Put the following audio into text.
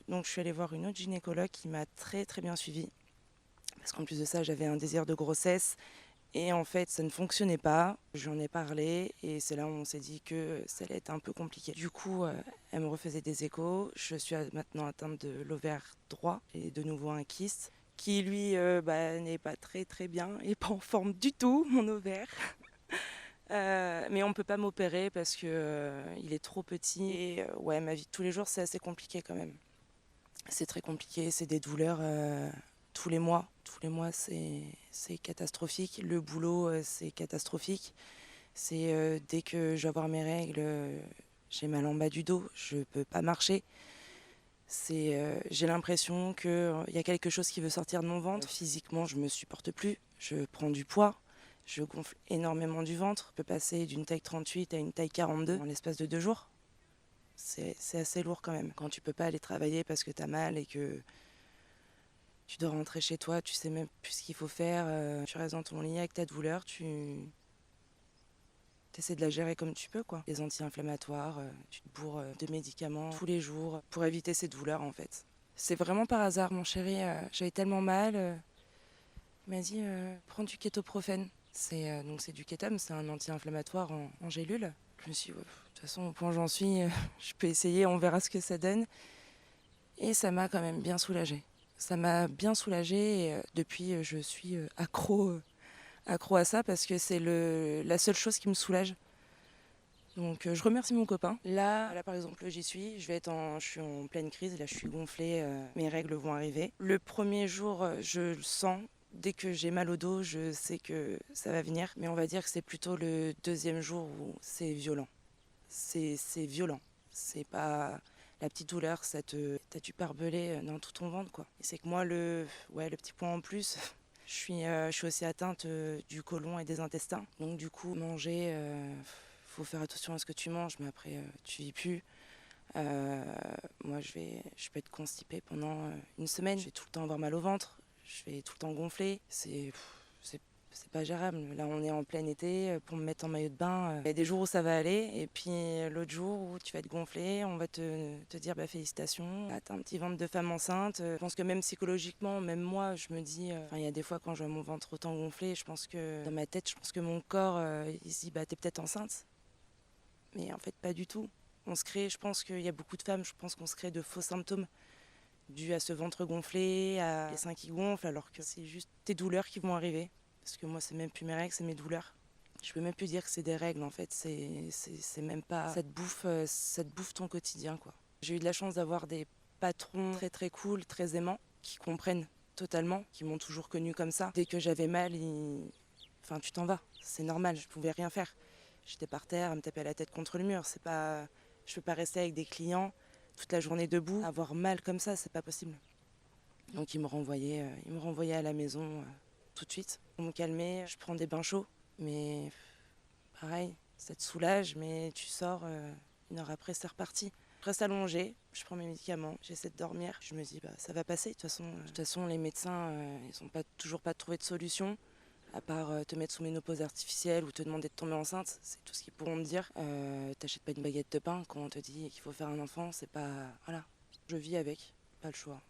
Donc je suis allée voir une autre gynécologue qui m'a très très bien suivie. Parce qu'en plus de ça, j'avais un désir de grossesse. Et en fait, ça ne fonctionnait pas. J'en ai parlé et c'est là où on s'est dit que ça allait être un peu compliqué. Du coup, elle me refaisait des échos. Je suis maintenant atteinte de l'ovaire droit et de nouveau un kyste qui, lui, n'est pas très très bien et pas en forme du tout, mon ovaire. Mais on ne peut pas m'opérer parce que il est trop petit. Et ouais, ma vie de tous les jours, c'est assez compliqué quand même. C'est très compliqué, c'est des douleurs tous les mois. Tous les mois, c'est catastrophique. Le boulot, c'est catastrophique. C'est dès que je vais avoir mes règles, j'ai mal en bas du dos, je peux pas marcher. J'ai l'impression qu'il y a quelque chose qui veut sortir de mon ventre. Physiquement, je me supporte plus. Je prends du poids. Je gonfle énormément du ventre. Je peux passer d'une taille 38 à une taille 42 en l'espace de 2 jours. C'est assez lourd quand même. Quand tu peux pas aller travailler parce que tu as mal et que tu dois rentrer chez toi, tu sais même plus ce qu'il faut faire. Tu restes dans ton lit avec ta douleur, tu essaies de la gérer comme tu peux, quoi. Les anti-inflammatoires, tu te bourres de médicaments tous les jours pour éviter ces douleurs en fait. C'est vraiment par hasard, mon chéri. J'avais tellement mal. Il m'a dit prends du kétoprophène. C'est du kétam, c'est un anti-inflammatoire en gélule. Je me suis dit, ouais, de toute façon, au point où j'en suis, je peux essayer, on verra ce que ça donne. Et ça m'a quand même bien soulagée. Ça m'a bien soulagée et depuis, je suis accro à ça parce que c'est la seule chose qui me soulage. Donc je remercie mon copain. Là par exemple, je suis en pleine crise, là je suis gonflée, mes règles vont arriver. Le premier jour, je le sens. Dès que j'ai mal au dos, je sais que ça va venir. Mais on va dire que c'est plutôt le deuxième jour où c'est violent. C'est violent. C'est pas la petite douleur, t'as du barbelé dans tout ton ventre, quoi. Et c'est que moi, le petit point en plus, je suis aussi atteinte du côlon et des intestins. Donc du coup, manger, faut faire attention à ce que tu manges, mais après, tu vis plus. Moi, je peux être constipée pendant une semaine. Je vais tout le temps avoir mal au ventre. Je vais tout le temps gonfler. C'est pas gérable. Là, on est en plein été. Pour me mettre en maillot de bain, il y a des jours où ça va aller. Et puis l'autre jour où tu vas être gonflé, on va te dire bah, félicitations. Ah, t'as un petit ventre de femme enceinte. Je pense que même psychologiquement, même moi, je me dis. Il y a des fois quand je vois mon ventre autant gonflé, je pense que dans ma tête, je pense que mon corps, il se dit bah, t'es peut-être enceinte. Mais en fait, pas du tout. Je pense qu'il y a beaucoup de femmes, je pense qu'on se crée de faux symptômes dus à ce ventre gonflé, à les seins qui gonflent, alors que c'est juste tes douleurs qui vont arriver. Parce que moi, c'est même plus mes règles, c'est mes douleurs. Je peux même plus dire que c'est des règles, en fait. C'est même pas... Ça te bouffe ton quotidien, quoi. J'ai eu de la chance d'avoir des patrons très très cool, très aimants, qui comprennent totalement, qui m'ont toujours connue comme ça. Dès que j'avais mal, enfin, tu t'en vas. C'est normal, je pouvais rien faire. J'étais par terre, à me taper la tête contre le mur. C'est pas... Je peux pas rester avec des clients toute la journée debout. Avoir mal comme ça, c'est pas possible. Donc ils me renvoyaient à la maison tout de suite. Pour me calmer, je prends des bains chauds. Mais pareil, ça te soulage, mais tu sors, 1 heure après, c'est reparti. Je reste allongée, je prends mes médicaments, j'essaie de dormir. Je me dis, bah, ça va passer. De toute façon les médecins, ils n'ont toujours pas trouvé de solution. À part te mettre sous ménopause artificielle ou te demander de tomber enceinte, c'est tout ce qu'ils pourront me dire. T'achètes pas une baguette de pain quand on te dit qu'il faut faire un enfant, c'est pas... Voilà, je vis avec, pas le choix.